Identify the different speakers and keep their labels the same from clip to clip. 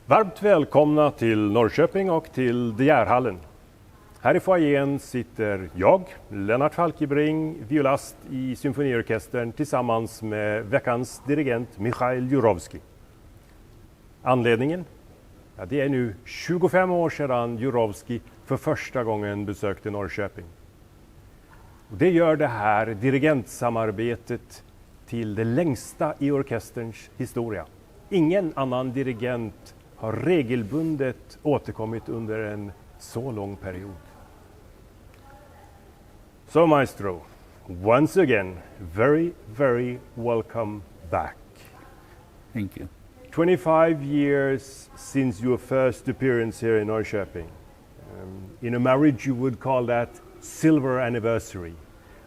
Speaker 1: Varmt välkomna till Norrköping och till Dirigerhallen. Här i foajén sitter jag, Lennart Falkebring, violast i Symfoniorkestern tillsammans med veckans dirigent Michail Jurowski. Anledningen? Ja, det är nu 25 år sedan Jurowski för första gången besökte Norrköping. Det gör det här dirigentsamarbetet till det längsta i orkesterns historia. Ingen annan dirigent har regelbundet återkommit under en så lång period. So Maestro, once again, very, very welcome back.
Speaker 2: Thank you.
Speaker 1: 25 years since your first appearance here in Norrköping. In a marriage you would call that silver anniversary.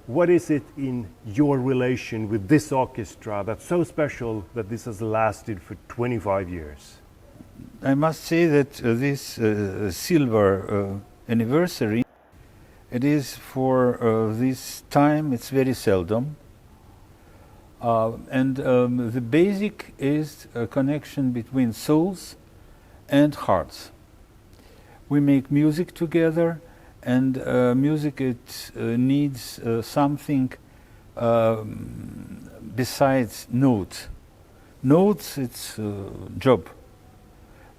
Speaker 1: What is it in your relation with this orchestra that's so special that this has lasted for 25 years?
Speaker 2: I must say that this silver anniversary, it is for this time, it's very seldom. And the basic is a connection between souls and hearts. We make music together, and music it needs something besides notes. Notes, it's a job.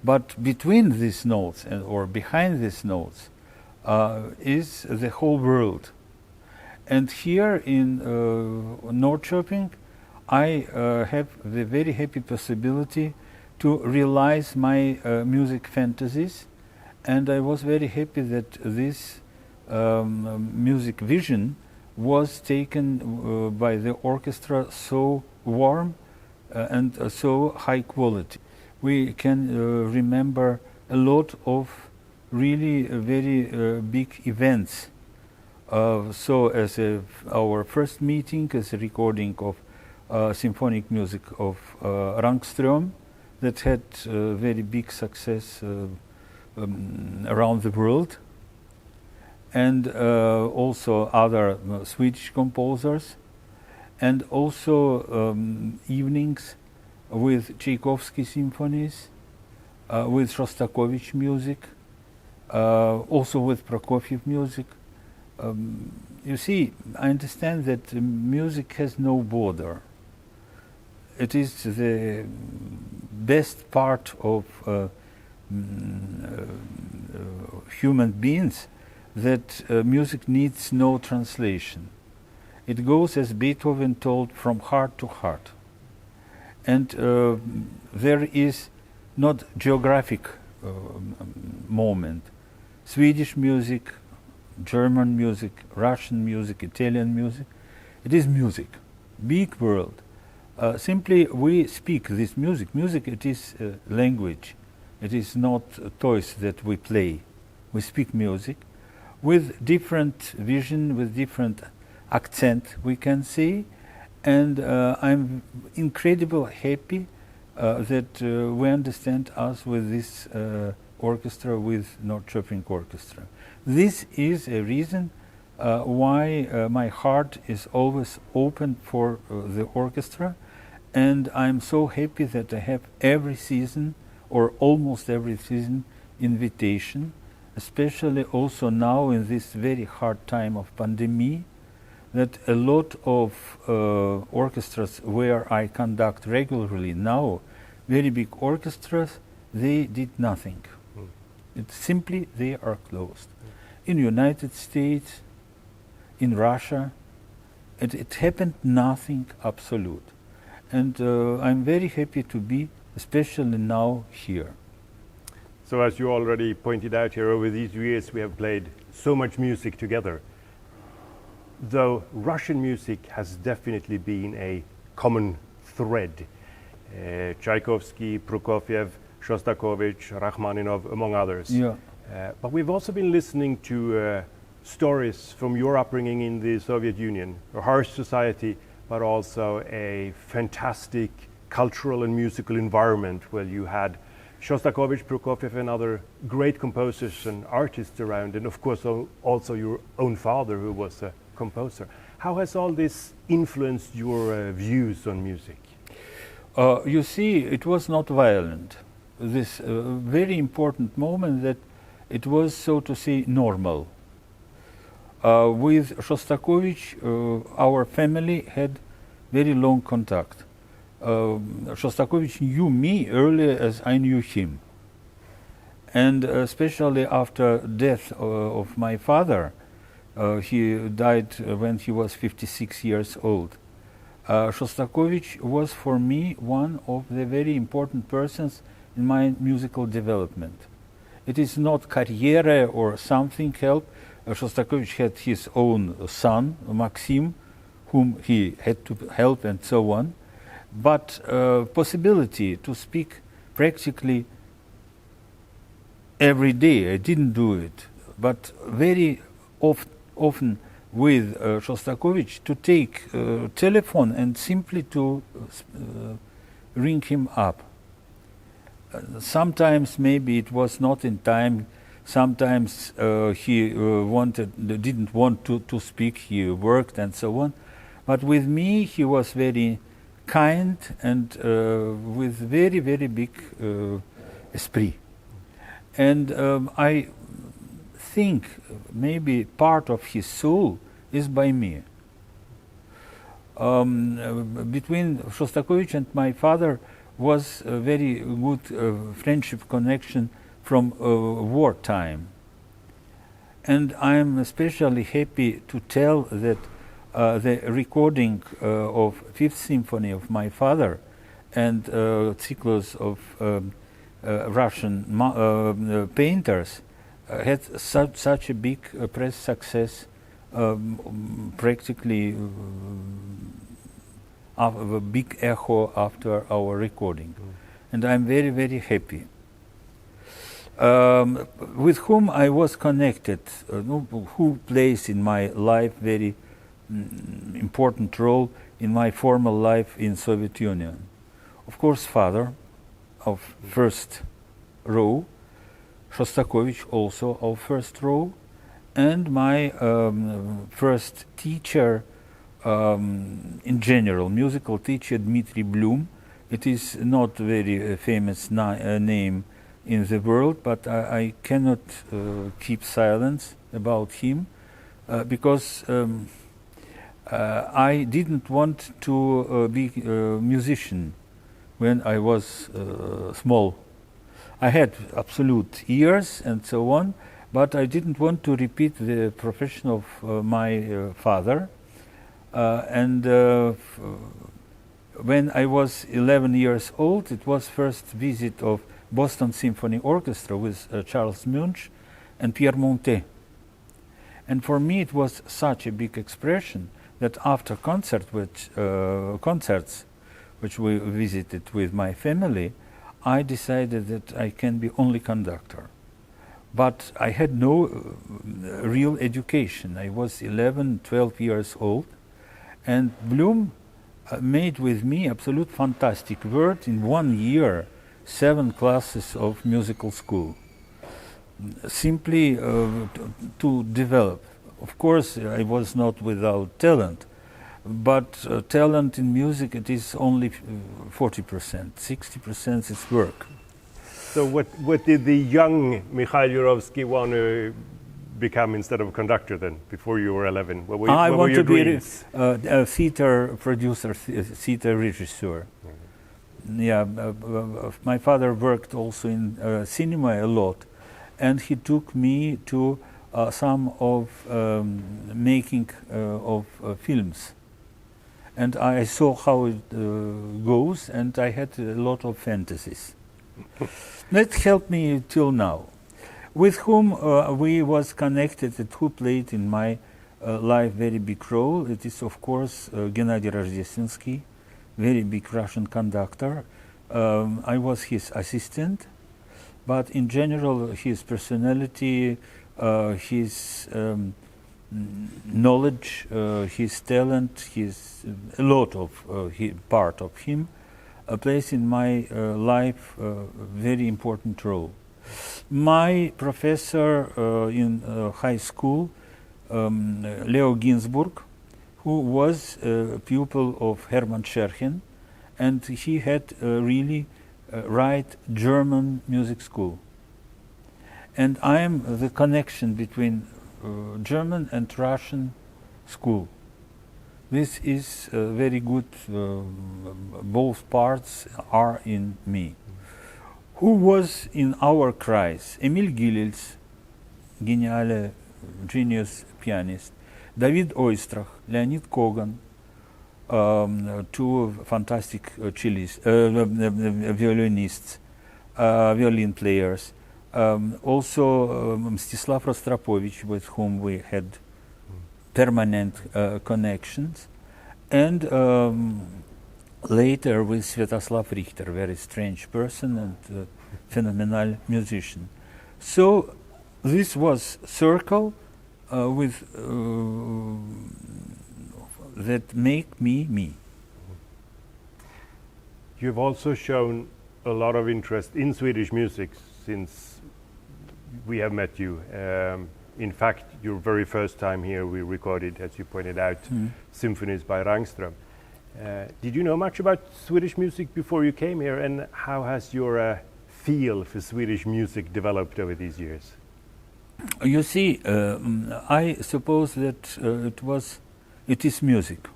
Speaker 2: But between these notes or behind these notes is the whole world. And here in Norrköping, I have the very happy possibility to realize my music fantasies, and I was very happy that this music vision was taken by the orchestra so warm and so high quality. We can remember a lot of really very big events. So as our first meeting is a recording of symphonic music of Rangström that had very big success around the world, and also other Swedish composers, and also evenings with Tchaikovsky symphonies, with Shostakovich music, also with Prokofiev music. You see, I understand that music has no border. It is the best part of human beings that music needs no translation. It goes, as Beethoven told, from heart to heart. And there is not geographic moment. Swedish music, German music, Russian music, Italian music. It is music, big world. Simply we speak this music. Music, it is language. It is not toys that we play. We speak music with different vision, with different accent, we can say. And I'm incredibly happy that we understand us with this orchestra, with Norrköping Orchestra. This is a reason why my heart is always open for the orchestra, and I'm so happy that I have every season, or almost every season, invitation, especially also now in this very hard time of pandemic, that a lot of orchestras where I conduct regularly now, very big orchestras, they did nothing. It's simply they are closed. In United States, in Russia, it happened nothing absolute. And I'm very happy to be, especially now, here.
Speaker 1: So as you already pointed out here, over these years we have played so much music together. Though Russian music has definitely been a common thread. Tchaikovsky, Prokofiev, Shostakovich, Rachmaninov, among others.
Speaker 2: Yeah.
Speaker 1: But we've also been listening to stories from your upbringing in the Soviet Union, a harsh society, but also a fantastic cultural and musical environment where you had Shostakovich, Prokofiev and other great composers and artists around, and of course also your own father who was a composer. How has all this influenced your views on music?
Speaker 2: You see, it was not violent. this very important moment that it was, so to say, normal. With Shostakovich, our family had very long contact. Shostakovich knew me earlier as I knew him. And especially after death of my father, he died when he was 56 years old. Shostakovich was for me one of the very important persons in my musical development. It is not carrière or something help. Shostakovich had his own son, Maxim, whom he had to help and so on. But possibility to speak practically every day, I didn't do it, but very often with Shostakovich to take telephone and simply to ring him up. Sometimes maybe it was not in time. Sometimes he didn't want to speak. He worked and so on. But with me, he was very kind and with very, very big esprit. And I think maybe part of his soul is by me. Between Shostakovich and my father was a very good friendship connection from wartime. And I'm especially happy to tell that the recording of Fifth Symphony of my father and cycles of Russian painters had such a big press success, practically a big echo after our recording. And I'm very, very happy. With whom I was connected, who plays in my life very important role in my formal life in Soviet Union. Of course, father of first row, Shostakovich also of first row, and my first teacher in general, musical teacher Dmitry Blum. It is not a very famous name in the world, but I cannot keep silence about him because I didn't want to be a musician when I was small. I had absolute ears and so on, but I didn't want to repeat the profession of my father. When I was 11 years old, it was first visit of Boston Symphony Orchestra with Charles Munch and Pierre Montet. And for me it was such a big expression that after concerts which we visited with my family, I decided that I can be only conductor. But I had no real education. I was 11, 12 years old, and Blum made with me absolute fantastic work in 1 year, 7 classes of musical school, simply to develop. Of course, I was not without talent, but talent in music, it is only 40%, 60% is work.
Speaker 1: So what did the young Michail Jurowski want to become instead of a conductor then, before you were 11? What were your dreams?
Speaker 2: A theater producer, theater regisseur. Yeah, my father worked also in cinema a lot, and he took me to some of making of films. And I saw how it goes, and I had a lot of fantasies. That helped me till now. With whom we was connected and who played in my life very big role, it is of course Gennady Rождественский, very big Russian conductor. I was his assistant, but in general his personality, his knowledge, his talent, a lot of part of him plays in my life a very important role. My professor in high school, Leo Ginsburg, who was a pupil of Hermann Scherchen, and he had really write German music school. And I am the connection between German and Russian school. This is very good, both parts are in me. Who was in our kreis? Emil Gilels, genius pianist, David Oistrach, Leonid Kogan, two fantastic violinists, violin players. Also Mstislav Rostropovich, with whom we had permanent connections, and later with Sviatoslav Richter, very strange person and phenomenal musician. So this was circle with that make me me.
Speaker 1: You've also shown a lot of interest in Swedish music since we have met you. In fact, your very first time here we recorded, as you pointed out, symphonies by Rangström. Did you know much about Swedish music before you came here, and how has your feel for Swedish music developed over these years?
Speaker 2: You see, I suppose that it is music.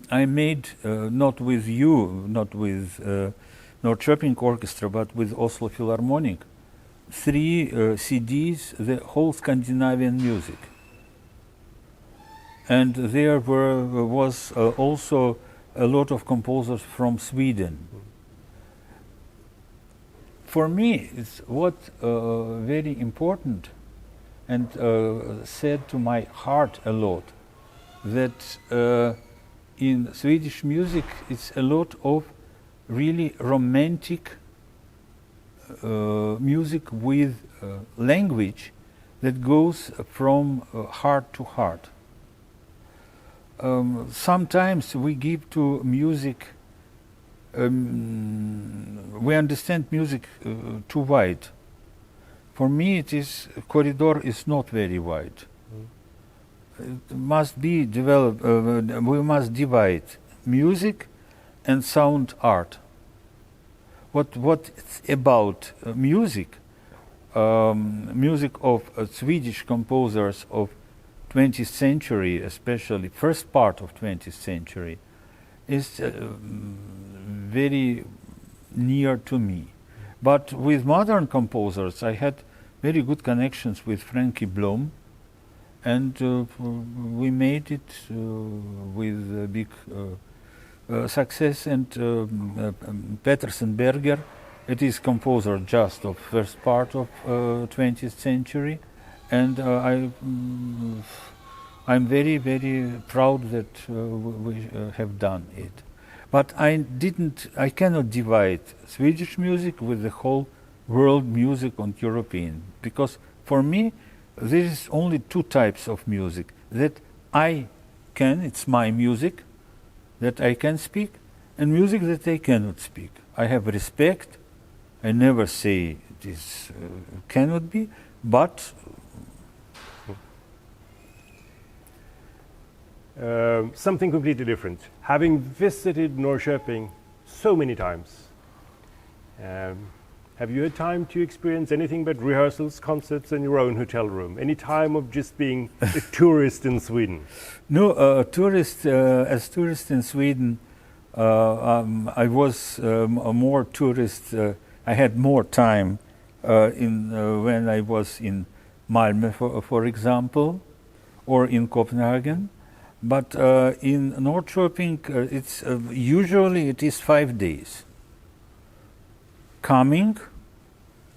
Speaker 2: I made, not with you, not with Norrköping Orchestra, but with Oslo Philharmonic, 3 CDs, the whole Scandinavian music. And there was also a lot of composers from Sweden. For me, it's what very important and said to my heart a lot, that in Swedish music it's a lot of really romantic music with language that goes from heart to heart. Sometimes we give to music, we understand music too wide. For me, corridor is not very wide. It must be developed. We must divide music and sound art. What it's about music? Music of Swedish composers of 20th century, especially first part of 20th century, is very near to me. But with modern composers, I had very good connections with Frankie Blom, and we made it with big success. And Petersen Berger, it is composer just of first part of 20th century, and I'm very, very proud that we have done it. But I cannot divide Swedish music with the whole world music on European, because for me there is only 2 types of music that it's my music that I can speak, and music that I cannot speak. I have respect. I never say this cannot be, but
Speaker 1: something completely different. Having visited Norrköping so many times, have you had time to experience anything but rehearsals, concerts, and your own hotel room? Any time of just being a tourist in Sweden?
Speaker 2: No, as tourist in Sweden, I was more tourist. I had more time when I was in Malmö, for example, or in Copenhagen. But in Norrköping, it's usually it is 5 days. Coming,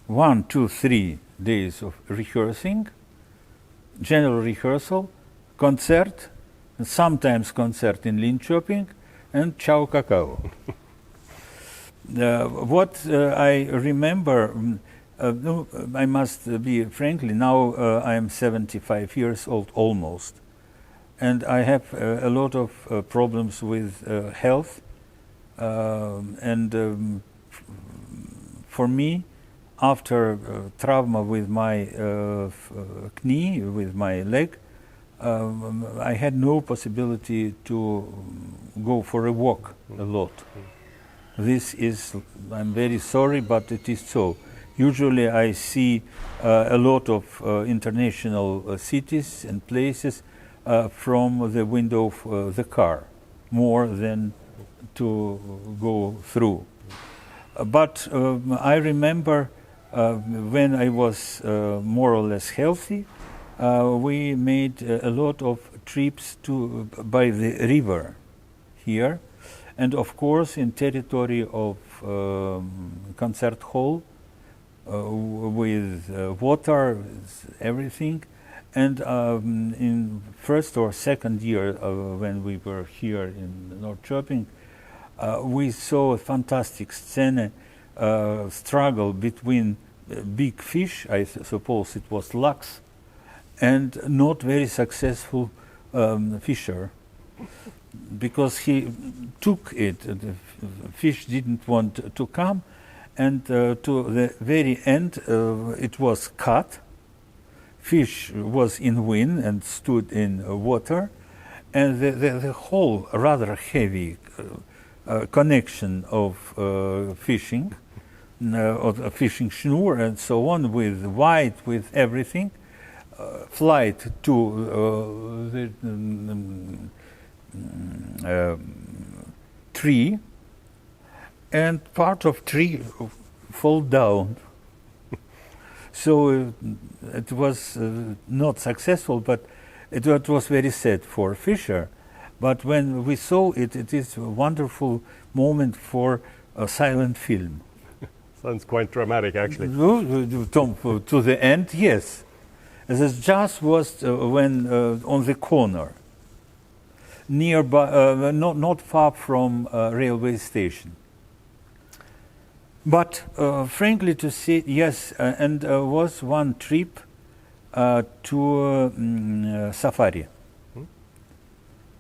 Speaker 2: 1, 2, 3 days of rehearsing, general rehearsal, concert, and sometimes concert in Linköping, and ciao cacao. What I remember, I must be frankly, now I am 75 years old almost, and I have a lot of problems with health, and for me, after trauma with my knee, with my leg, I had no possibility to go for a walk a lot. This is, I'm very sorry, but it is so. Usually I see a lot of international cities and places from the window of the car, more than to go through. But I remember when I was more or less healthy, we made a lot of trips by the river here, and of course in territory of concert hall with water, everything. And in first or second year when we were here in Norrköping, we saw a fantastic scene, struggle between big fish, I suppose it was lux, and not very successful fisher, because he took it. The fish didn't want to come, and to the very end it was cut. Fish was in wind and stood in water, and the whole rather heavy connection of fishing, of fishing schnoor and so on, with white, with everything, flight to the tree, and part of tree fall down. So it was not successful, but it was very sad for fisher. But when we saw it, it is a wonderful moment for a silent film.
Speaker 1: Sounds quite dramatic, actually.
Speaker 2: To the end, yes. This just was when on the corner, nearby, not far from railway station. But frankly to say, yes, and was one trip to safari.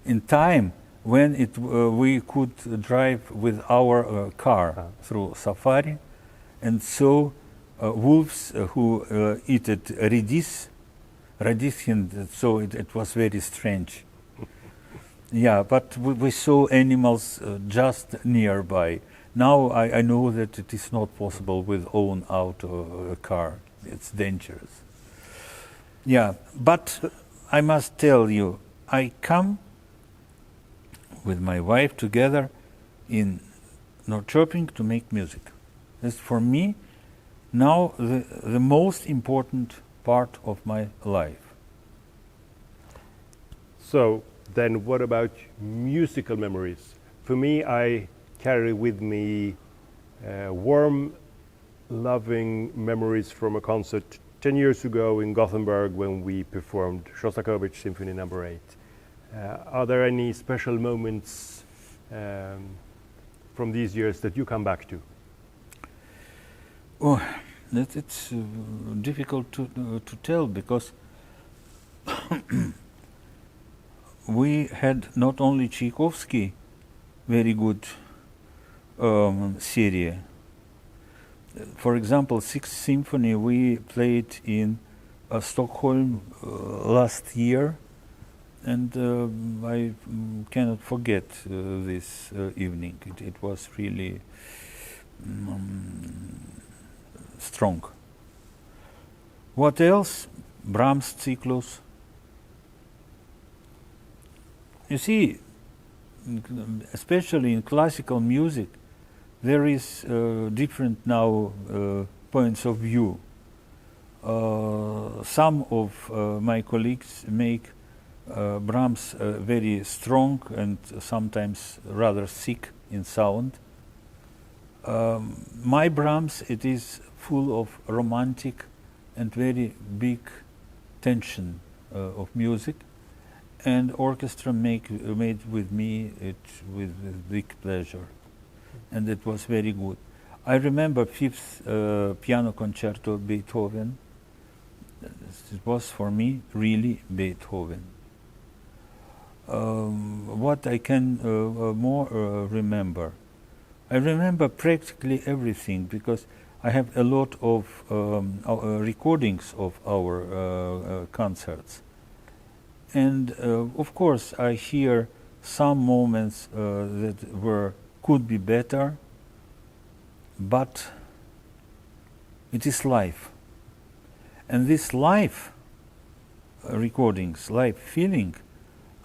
Speaker 2: In time when we could drive with our car through safari, and so wolves who eat radis, and so it was very strange. Yeah, but we saw animals just nearby. Now I know that it is not possible with own auto car. It's dangerous. Yeah, but I must tell you, I come with my wife together in Norrköping to make music. That's for me now the most important part of my life.
Speaker 1: So then what about musical memories? For me, I carry with me warm, loving memories from a concert 10 years ago in Gothenburg when we performed Shostakovich Symphony No. 8. Are there any special moments from these years that you come back to?
Speaker 2: Oh, it's difficult to tell, because we had not only Tchaikovsky, very good series. For example, Sixth Symphony we played in Stockholm last year, and I cannot forget this evening. It was really strong. What else? Brahms Cyclus. You see, especially in classical music, there is different now points of view. Some of my colleagues make Brahms very strong and sometimes rather sick in sound. My Brahms, it is full of romantic and very big tension of music, and orchestra made with me it with big pleasure, and it was very good. I remember Fifth Piano Concerto Beethoven. It was for me really Beethoven. What I can more remember? I remember practically everything, because I have a lot of recordings of our concerts. And of course, I hear some moments that could be better, but it is live. And this live recordings, live feeling,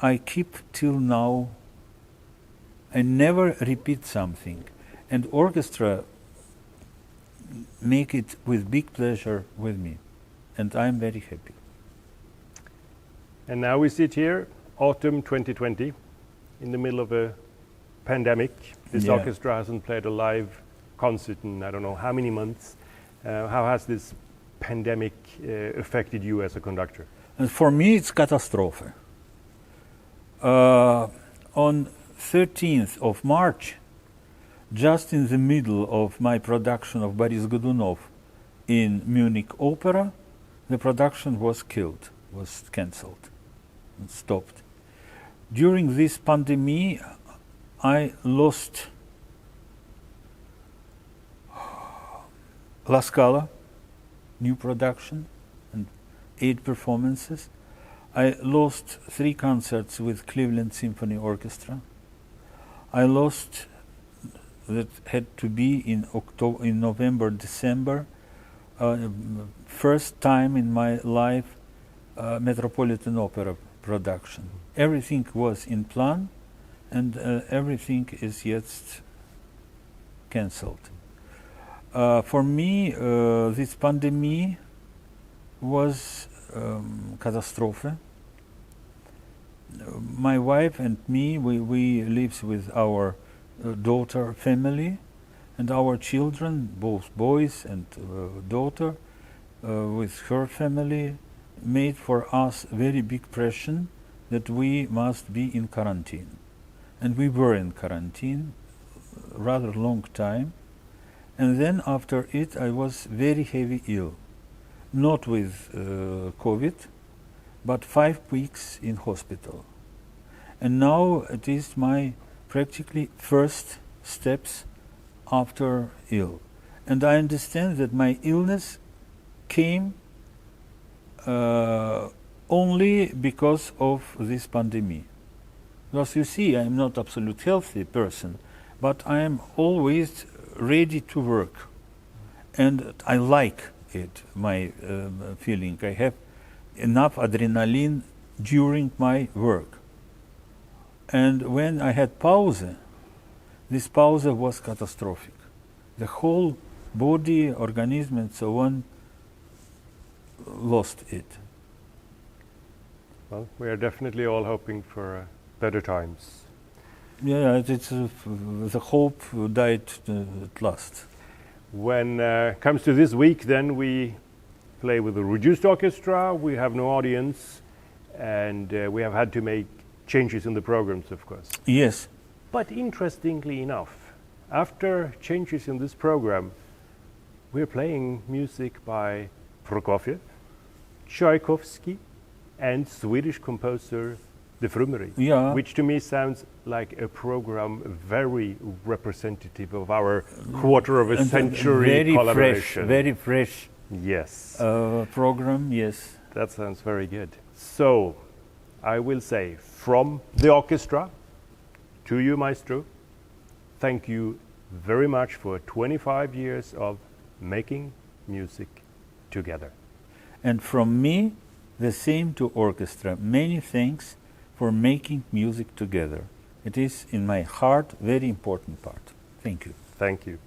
Speaker 2: I keep till now. I never repeat something. And orchestra make it with big pleasure with me. And I'm very happy.
Speaker 1: And now we sit here, autumn 2020, in the middle of a pandemic. This orchestra hasn't played a live concert in I don't know how many months. How has this pandemic affected you as a conductor?
Speaker 2: And for me, it's catastrophe. On 13th of March, just in the middle of my production of Boris Godunov in Munich Opera, the production was killed, was cancelled, and stopped. During this pandemic, I lost La Scala, new production, and 8 performances. I lost 3 concerts with Cleveland Symphony Orchestra. I lost, that had to be in November, December, first time in my life, Metropolitan Opera production. Everything was in plan, and everything is yet cancelled. For me, this pandemic was catastrophe. My wife and me, we live with our daughter family, and our children, both boys and daughter, with her family, made for us very big pressure that we must be in quarantine. And we were in quarantine rather long time. And then after it, I was very heavy ill, not with COVID, but 5 weeks in hospital. And now it is my practically first steps after ill. And I understand that my illness came only because of this pandemic. Because you see, I am not absolutely healthy person, but I am always ready to work. And I like it, my feeling. I have enough adrenaline during my work. And when I had pause, this pause was catastrophic. The whole body, organism, and so on lost it.
Speaker 1: Well, we are definitely all hoping for better times.
Speaker 2: Yeah, it's the hope died at last.
Speaker 1: When it comes to this week, then we play with a reduced orchestra, we have no audience, and we have had to make changes in the programs, of course.
Speaker 2: Yes.
Speaker 1: But interestingly enough, after changes in this program, we're playing music by Prokofiev, Tchaikovsky, and Swedish composer De Frumery, which to me sounds like a program very representative of our quarter of a century
Speaker 2: very
Speaker 1: collaboration.
Speaker 2: Very fresh.
Speaker 1: Yes.
Speaker 2: Program, yes.
Speaker 1: That sounds very good. So, I will say, from the orchestra to you, Maestro, thank you very much for 25 years of making music together.
Speaker 2: And from me, the same to orchestra. Many thanks for making music together. It is in my heart very important part. Thank you.
Speaker 1: Thank you.